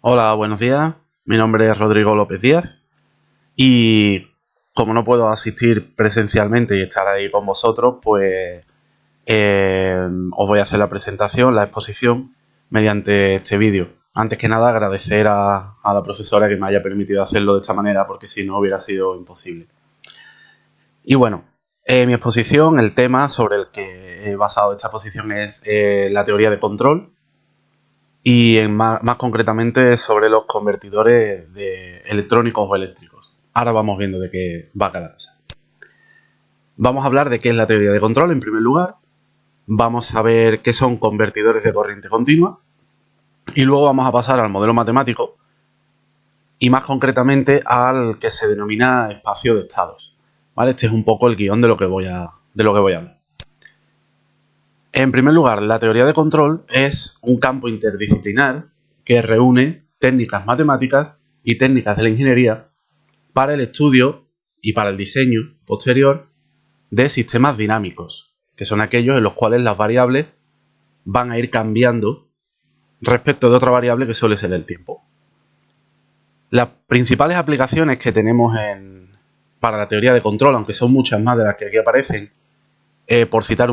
Hola, buenos días. Mi nombre es Rodrigo López Díaz y como no puedo asistir presencialmente y estar ahí con vosotros, pues os voy a hacer la presentación, la exposición mediante este vídeo. Antes que nada, agradecer a la profesora que me haya permitido hacerlo de esta manera, porque si no hubiera sido imposible. Y bueno, mi exposición, el tema sobre el que he basado esta exposición es la teoría de control y más concretamente sobre los convertidores de electrónicos o eléctricos. Ahora vamos viendo de qué va cada cosa. Vamos a hablar de qué es la teoría de control en primer lugar. Vamos a ver qué son convertidores de corriente continua. Y luego vamos a pasar al modelo matemático y más concretamente al que se denomina espacio de estados. ¿Vale? Este es un poco el guión de lo que voy a hablar. En primer lugar, la teoría de control es un campo interdisciplinar que reúne técnicas matemáticas y técnicas de la ingeniería para el estudio y para el diseño posterior de sistemas dinámicos, que son aquellos en los cuales las variables van a ir cambiando respecto de otra variable que suele ser el tiempo. Las principales aplicaciones que tenemos para la teoría de control, aunque son muchas más de las que aquí aparecen, por citar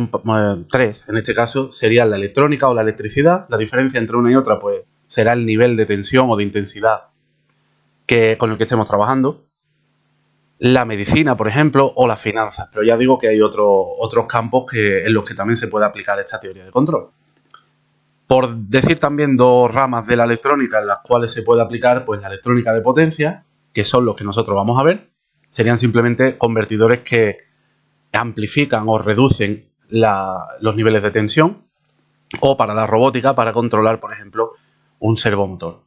tres, en este caso, serían la electrónica o la electricidad. La diferencia entre una y otra pues, será el nivel de tensión o de intensidad con el que estemos trabajando. La medicina, por ejemplo, o las finanzas. Pero ya digo que hay otros campos en los que también se puede aplicar esta teoría de control. Por decir también dos ramas de la electrónica en las cuales se puede aplicar, pues la electrónica de potencia, que son los que nosotros vamos a ver, serían simplemente convertidores que amplifican o reducen los niveles de tensión, o para la robótica para controlar, por ejemplo, un servomotor.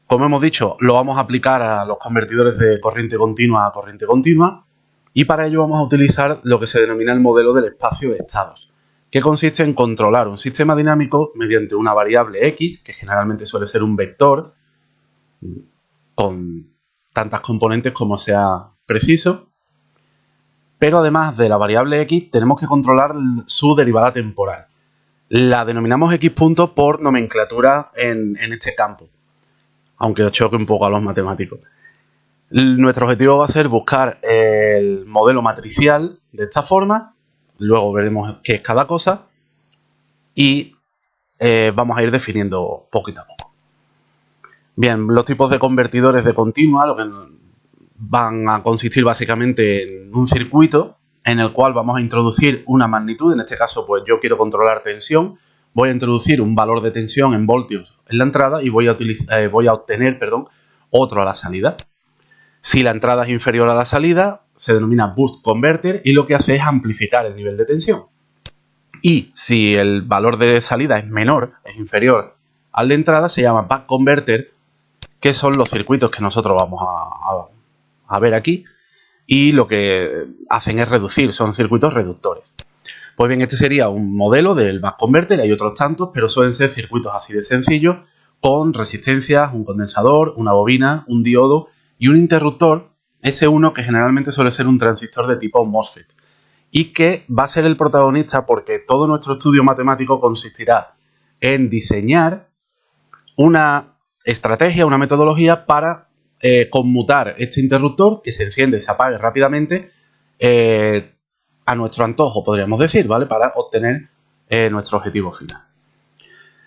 Como hemos dicho, lo vamos a aplicar a los convertidores de corriente continua a corriente continua y para ello vamos a utilizar lo que se denomina el modelo del espacio de estados, que consiste en controlar un sistema dinámico mediante una variable X, que generalmente suele ser un vector con tantas componentes como sea preciso, pero además de la variable X tenemos que controlar su derivada temporal. La denominamos X punto por nomenclatura en este campo, aunque os choque un poco a los matemáticos. Nuestro objetivo va a ser buscar el modelo matricial de esta forma, luego veremos qué es cada cosa y vamos a ir definiendo poquito a poco. Bien, los tipos de convertidores de continua lo que van a consistir básicamente en un circuito en el cual vamos a introducir una magnitud, en este caso pues yo quiero controlar tensión, voy a introducir un valor de tensión en voltios en la entrada y voy a obtener otro a la salida. Si la entrada es inferior a la salida, se denomina boost converter y lo que hace es amplificar el nivel de tensión. Y si el valor de salida es menor, es inferior al de entrada, se llama back converter, que son los circuitos que nosotros vamos a ver aquí y lo que hacen es reducir, son circuitos reductores. Pues bien, este sería un modelo del back converter, hay otros tantos, pero suelen ser circuitos así de sencillos, con resistencias, un condensador, una bobina, un diodo y un interruptor S1 que generalmente suele ser un transistor de tipo MOSFET y que va a ser el protagonista porque todo nuestro estudio matemático consistirá en diseñar una estrategia, una metodología para conmutar este interruptor que se enciende y se apague rápidamente a nuestro antojo, podríamos decir, ¿vale? Para obtener nuestro objetivo final.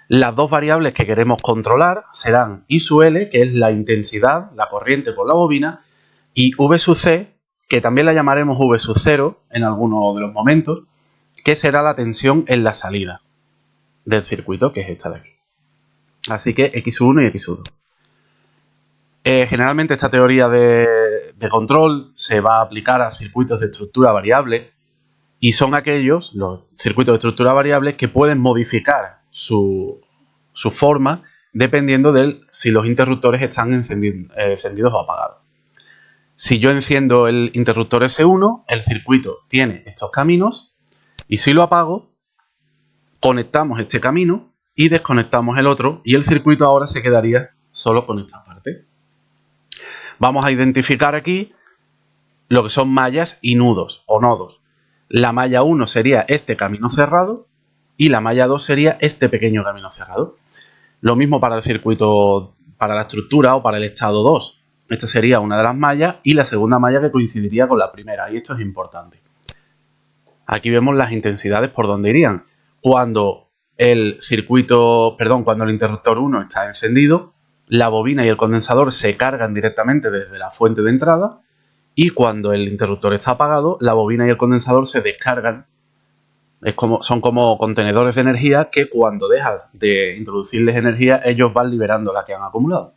Las dos variables que queremos controlar serán I sub L, que es la intensidad, la corriente por la bobina, y V sub C, que también la llamaremos V sub 0 en algunos de los momentos, que será la tensión en la salida del circuito, que es esta de aquí. Así que X sub 1 y X sub 2. Generalmente esta teoría de control se va a aplicar a circuitos de estructura variable y son aquellos, los circuitos de estructura variable, que pueden modificar su forma dependiendo de si los interruptores están encendidos o apagados. Si yo enciendo el interruptor S1, el circuito tiene estos caminos y si lo apago, conectamos este camino y desconectamos el otro y el circuito ahora se quedaría solo con esta parte. Vamos a identificar aquí lo que son mallas y nudos o nodos. La malla 1 sería este camino cerrado y la malla 2 sería este pequeño camino cerrado. Lo mismo para el circuito, para la estructura o para el estado 2. Esta sería una de las mallas y la segunda malla que coincidiría con la primera, y esto es importante. Aquí vemos las intensidades por donde irían. Cuando el interruptor 1 está encendido, la bobina y el condensador se cargan directamente desde la fuente de entrada, y cuando el interruptor está apagado, la bobina y el condensador se descargan. Son como contenedores de energía que cuando dejas de introducirles energía, ellos van liberando la que han acumulado.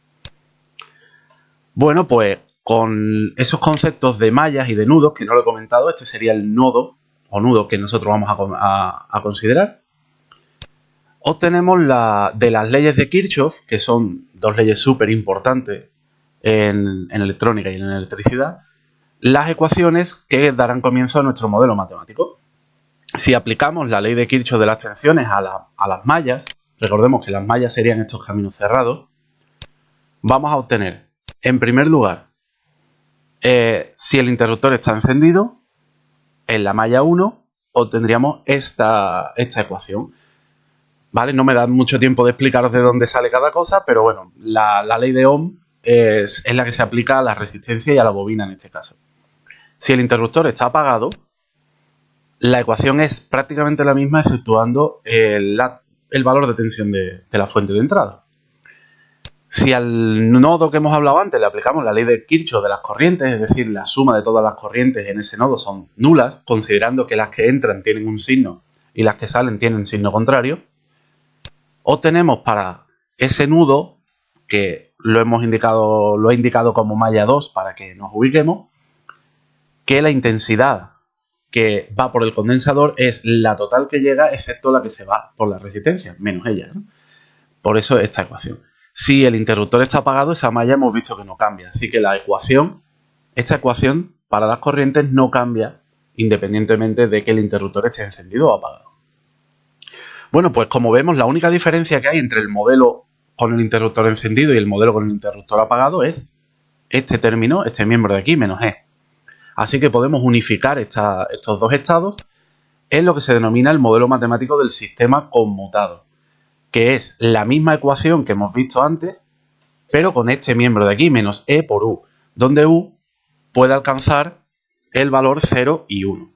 Bueno, pues con esos conceptos de mallas y de nudos, que no lo he comentado, este sería el nodo o nudo que nosotros vamos a considerar. Obtenemos de las leyes de Kirchhoff, que son dos leyes súper importantes en electrónica y en electricidad, las ecuaciones que darán comienzo a nuestro modelo matemático. Si aplicamos la ley de Kirchhoff de las tensiones a las mallas, recordemos que las mallas serían estos caminos cerrados, vamos a obtener, en primer lugar, si el interruptor está encendido, en la malla 1 obtendríamos esta ecuación. ¿Vale? No me da mucho tiempo de explicaros de dónde sale cada cosa, pero bueno, la ley de Ohm es la que se aplica a la resistencia y a la bobina en este caso. Si el interruptor está apagado, la ecuación es prácticamente la misma, exceptuando el valor de tensión de la fuente de entrada. Si al nodo que hemos hablado antes le aplicamos la ley de Kirchhoff de las corrientes, es decir, la suma de todas las corrientes en ese nodo son nulas, considerando que las que entran tienen un signo y las que salen tienen signo contrario, obtenemos para ese nudo, que lo he indicado como malla 2 para que nos ubiquemos, que la intensidad que va por el condensador es la total que llega, excepto la que se va por la resistencia, menos ella, ¿no? Por eso esta ecuación. Si el interruptor está apagado, esa malla hemos visto que no cambia. Así que esta ecuación para las corrientes no cambia independientemente de que el interruptor esté encendido o apagado. Bueno, pues como vemos, la única diferencia que hay entre el modelo con el interruptor encendido y el modelo con el interruptor apagado es este término, este miembro de aquí, menos E. Así que podemos unificar estos dos estados en lo que se denomina el modelo matemático del sistema conmutado, que es la misma ecuación que hemos visto antes, pero con este miembro de aquí, menos E por U, donde U puede alcanzar el valor 0 y 1.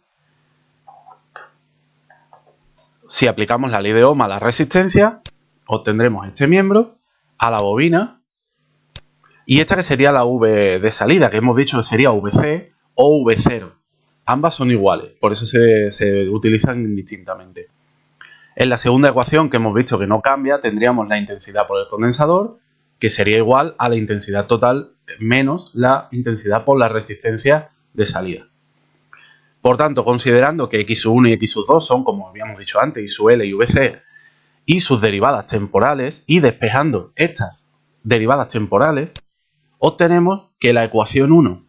Si aplicamos la ley de Ohm a la resistencia, obtendremos este miembro, a la bobina, y esta que sería la V de salida, que hemos dicho que sería VC o V0. Ambas son iguales, por eso se utilizan indistintamente. En la segunda ecuación, que hemos visto que no cambia, tendríamos la intensidad por el condensador, que sería igual a la intensidad total menos la intensidad por la resistencia de salida. Por tanto, considerando que X1 y X2 son, como habíamos dicho antes, I sub L y VC, y sus derivadas temporales, y despejando estas derivadas temporales, obtenemos que la ecuación 1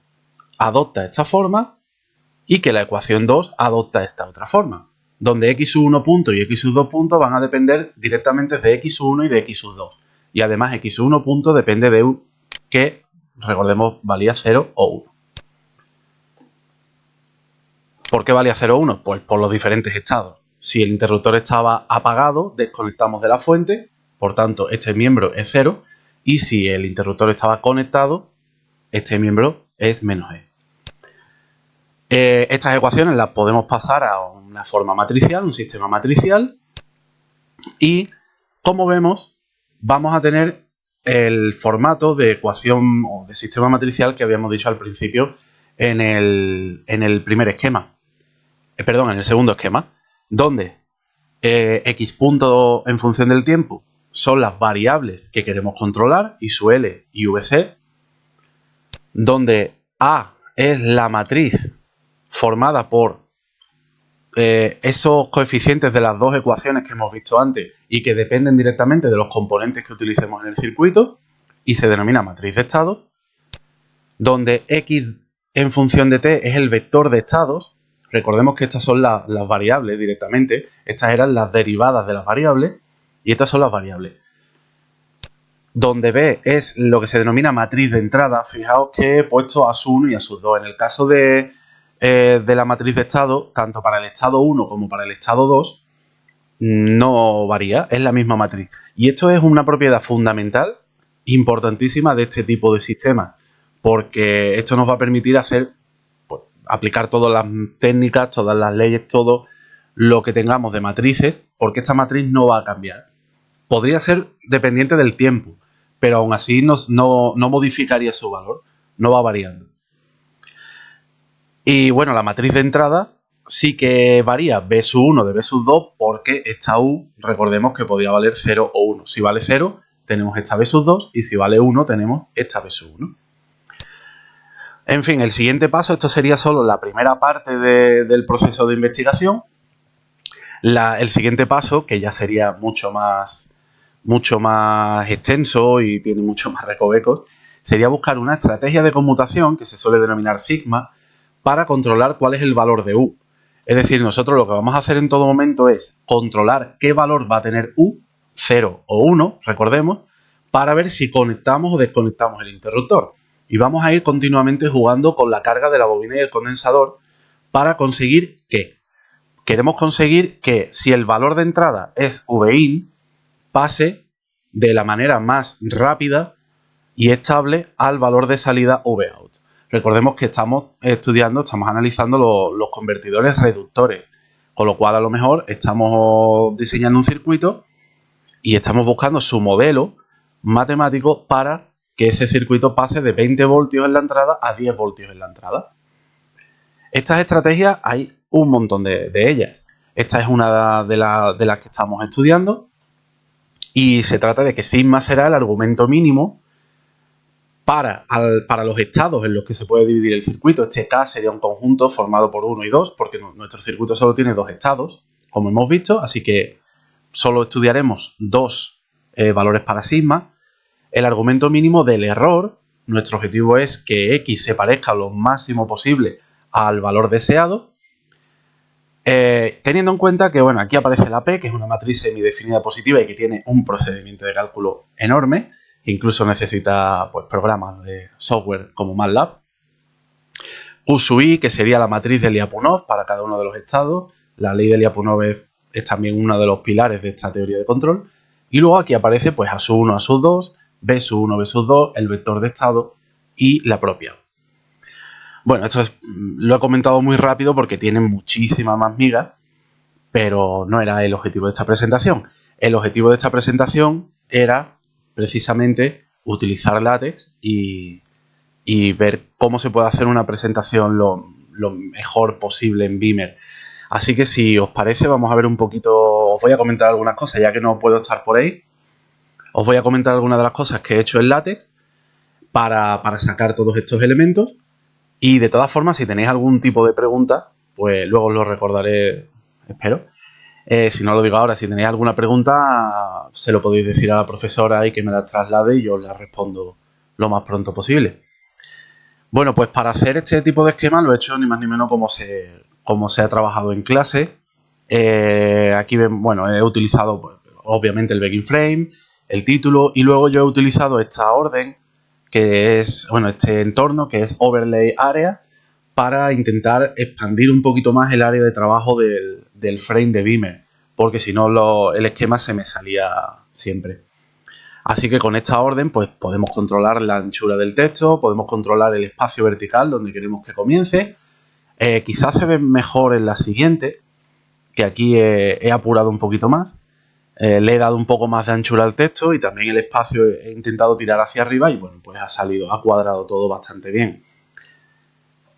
adopta esta forma y que la ecuación 2 adopta esta otra forma, donde X1 punto y X2 punto van a depender directamente de X1 y de X2. Y además X1 punto depende de U, que, recordemos, valía 0 o 1. ¿Por qué valía 0 o 1? Pues por los diferentes estados. Si el interruptor estaba apagado, desconectamos de la fuente, por tanto, este miembro es 0. Y si el interruptor estaba conectado, este miembro es menos E. Estas ecuaciones las podemos pasar a una forma matricial, un sistema matricial, y como vemos vamos a tener el formato de ecuación o de sistema matricial que habíamos dicho al principio en el primer esquema, en el segundo esquema, donde X punto en función del tiempo son las variables que queremos controlar, I sub L y VC, donde A es la matriz formada por esos coeficientes de las dos ecuaciones que hemos visto antes y que dependen directamente de los componentes que utilicemos en el circuito y se denomina matriz de estados, donde X en función de T es el vector de estados. Recordemos que estas son las variables directamente, estas eran las derivadas de las variables y estas son las variables. Donde B es lo que se denomina matriz de entrada. Fijaos que he puesto a sub 1 y a sub 2. En el caso de la matriz de estado, tanto para el estado 1 como para el estado 2, no varía, es la misma matriz. Y esto es una propiedad fundamental, importantísima de este tipo de sistemas, porque esto nos va a permitir hacer, pues, aplicar todas las técnicas, todas las leyes, todo lo que tengamos de matrices, porque esta matriz no va a cambiar. Podría ser dependiente del tiempo, pero aún así no modificaría su valor, no va variando. Y bueno, la matriz de entrada sí que varía B sub 1 de B sub 2 porque esta U, recordemos que podía valer 0 o 1. Si vale 0, tenemos esta B sub 2 y si vale 1, tenemos esta B sub 1. En fin, el siguiente paso, esto sería solo la primera parte del proceso de investigación. El siguiente paso, que ya sería mucho más extenso y tiene mucho más recovecos, sería buscar una estrategia de conmutación que se suele denominar sigma para controlar cuál es el valor de U. Es decir, nosotros lo que vamos a hacer en todo momento es controlar qué valor va a tener U, 0 o 1, recordemos, para ver si conectamos o desconectamos el interruptor. Y vamos a ir continuamente jugando con la carga de la bobina y el condensador para conseguir ¿qué? Queremos conseguir que si el valor de entrada es Vin, pase de la manera más rápida y estable al valor de salida Vout. Recordemos que estamos analizando los convertidores reductores, con lo cual a lo mejor estamos diseñando un circuito y estamos buscando su modelo matemático para que ese circuito pase de 20 voltios en la entrada a 10 voltios en la entrada. Estas estrategias hay un montón de ellas. Esta es una de las que estamos estudiando y se trata de que sigma será el argumento mínimo para los estados en los que se puede dividir el circuito. Este K sería un conjunto formado por 1 y 2, porque nuestro circuito solo tiene 2 estados, como hemos visto, así que solo estudiaremos 2 valores para sigma. El argumento mínimo del error, nuestro objetivo es que X se parezca lo máximo posible al valor deseado, teniendo en cuenta que, bueno, aquí aparece la P, que es una matriz semidefinida positiva y que tiene un procedimiento de cálculo enorme, que incluso necesita, pues, programas de software como MATLAB. Q sub I, que sería la matriz de Lyapunov para cada uno de los estados. La ley de Lyapunov es también uno de los pilares de esta teoría de control. Y luego aquí aparece, pues, A sub 1, A sub 2, B sub 1, B sub 2, el vector de estado y la propia. Bueno, lo he comentado muy rápido porque tiene muchísimas más migas, pero no era el objetivo de esta presentación. El objetivo de esta presentación era precisamente utilizar LaTeX y ver cómo se puede hacer una presentación lo mejor posible en Beamer. Así que si os parece, vamos a ver un poquito, os voy a comentar algunas cosas, ya que no puedo estar por ahí. Os voy a comentar algunas de las cosas que he hecho en LaTeX para sacar todos estos elementos. Y de todas formas, si tenéis algún tipo de pregunta, pues luego os lo recordaré, espero. Si no lo digo ahora, si tenéis alguna pregunta, se lo podéis decir a la profesora y que me la traslade y yo la respondo lo más pronto posible. Bueno, pues para hacer este tipo de esquema lo he hecho ni más ni menos como se ha trabajado en clase. Aquí ven, bueno, he utilizado, pues, obviamente el backing frame, el título, y luego yo he utilizado esta orden, que es, bueno, este entorno, que es overlay area, para intentar expandir un poquito más el área de trabajo del frame de Beamer, porque si no el esquema se me salía siempre. Así que con esta orden, pues podemos controlar la anchura del texto, podemos controlar el espacio vertical donde queremos que comience. Quizás se ve mejor en la siguiente, que aquí he apurado un poquito más. Le he dado un poco más de anchura al texto y también el espacio he intentado tirar hacia arriba y bueno, pues ha cuadrado todo bastante bien.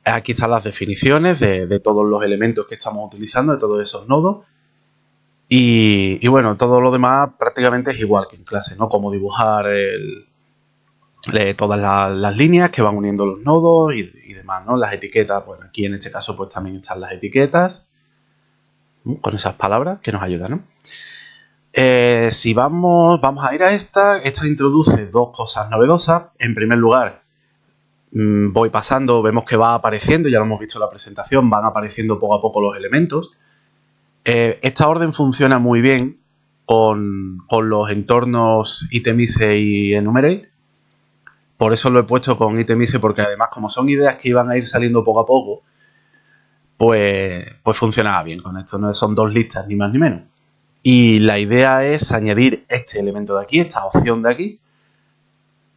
Aquí están las definiciones de todos los elementos que estamos utilizando, de todos esos nodos. Y bueno, todo lo demás prácticamente es igual que en clase, ¿no? Como dibujar todas las líneas que van uniendo los nodos y demás, ¿no? Las etiquetas, bueno, aquí en este caso pues también están las etiquetas, con esas palabras que nos ayudan, ¿no? Si vamos a ir a esta introduce dos cosas novedosas. En primer lugar, voy pasando, vemos que va apareciendo, ya lo hemos visto en la presentación, van apareciendo poco a poco los elementos. Esta orden funciona muy bien con los entornos Itemize y Enumerate. Por eso lo he puesto con Itemize, porque además, como son ideas que iban a ir saliendo poco a poco, pues funcionaba bien con esto. No son dos listas, ni más ni menos. Y la idea es añadir este elemento de aquí, esta opción de aquí,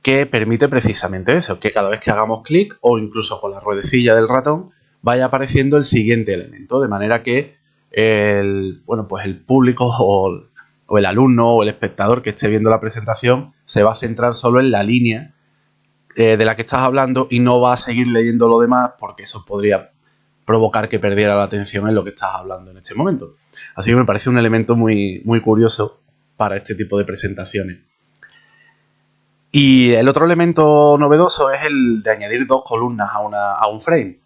que permite precisamente eso, que cada vez que hagamos clic o incluso con la ruedecilla del ratón vaya apareciendo el siguiente elemento, de manera que el público o el alumno o el espectador que esté viendo la presentación se va a centrar solo en la línea de la que estás hablando y no va a seguir leyendo lo demás, porque eso podría provocar que perdiera la atención en lo que estás hablando en este momento. Así que me parece un elemento muy, muy curioso para este tipo de presentaciones. Y el otro elemento novedoso es el de añadir dos columnas a un frame.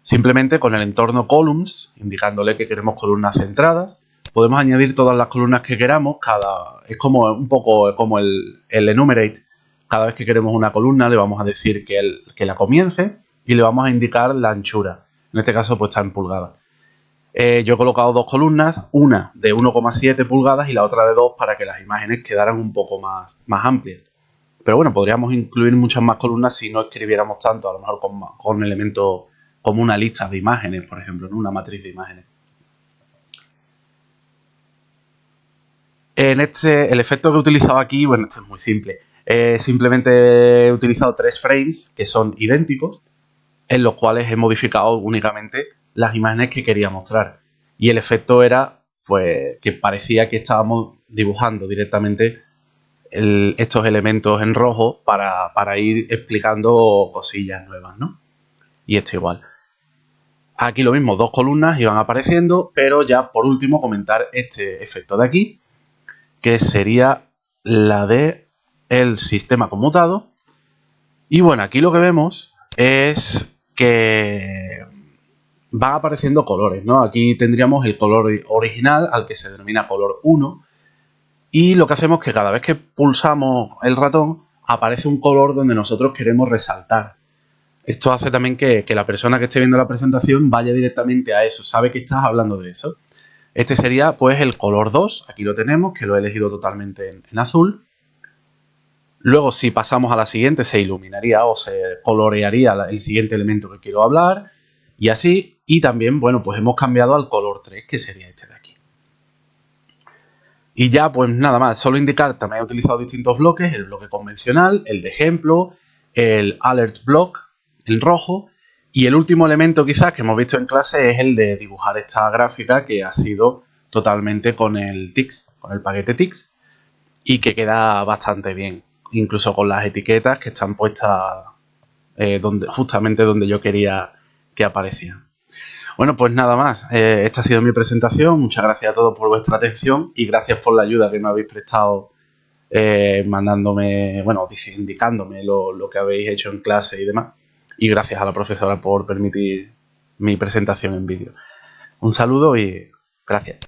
Simplemente con el entorno columns, indicándole que queremos columnas centradas, podemos añadir todas las columnas que queramos. Es como un poco como el enumerate. Cada vez que queremos una columna le vamos a decir que la comience y le vamos a indicar la anchura. En este caso pues está en pulgadas. Yo he colocado dos columnas, una de 1,7 pulgadas y la otra de 2 para que las imágenes quedaran un poco más amplias. Pero bueno, podríamos incluir muchas más columnas si no escribiéramos tanto, a lo mejor con elementos como una lista de imágenes, por ejemplo, ¿no? Una matriz de imágenes. El efecto que he utilizado aquí, bueno, esto es muy simple. Simplemente he utilizado 3 frames que son idénticos, en los cuales he modificado únicamente las imágenes que quería mostrar. Y el efecto era, pues, que parecía que estábamos dibujando directamente estos elementos en rojo para ir explicando cosillas nuevas, ¿no? Y esto igual. Aquí lo mismo, dos columnas iban apareciendo, pero ya por último comentar este efecto de aquí, que sería la de el sistema conmutado. Y bueno, aquí lo que vemos es que van apareciendo colores, ¿no? Aquí tendríamos el color original, al que se denomina color 1, y lo que hacemos es que cada vez que pulsamos el ratón aparece un color donde nosotros queremos resaltar. Esto hace también que la persona que esté viendo la presentación vaya directamente a eso, sabe que estás hablando de eso. Este sería pues el color 2, aquí lo tenemos, que lo he elegido totalmente en azul. Luego si pasamos a la siguiente se iluminaría o se colorearía el siguiente elemento que quiero hablar y así. Y también, bueno, pues hemos cambiado al color 3, que sería este de aquí. Y ya pues nada más, solo indicar, también he utilizado distintos bloques, el bloque convencional, el de ejemplo, el alert block, el rojo, y el último elemento quizás que hemos visto en clase es el de dibujar esta gráfica, que ha sido totalmente con el TIX, con el paquete TIX, y que queda bastante bien, incluso con las etiquetas que están puestas justamente donde yo quería que aparecieran. Bueno, pues nada más. Esta ha sido mi presentación. Muchas gracias a todos por vuestra atención y gracias por la ayuda que me habéis prestado mandándome, bueno, indicándome lo que habéis hecho en clase y demás. Y gracias a la profesora por permitir mi presentación en vídeo. Un saludo y gracias.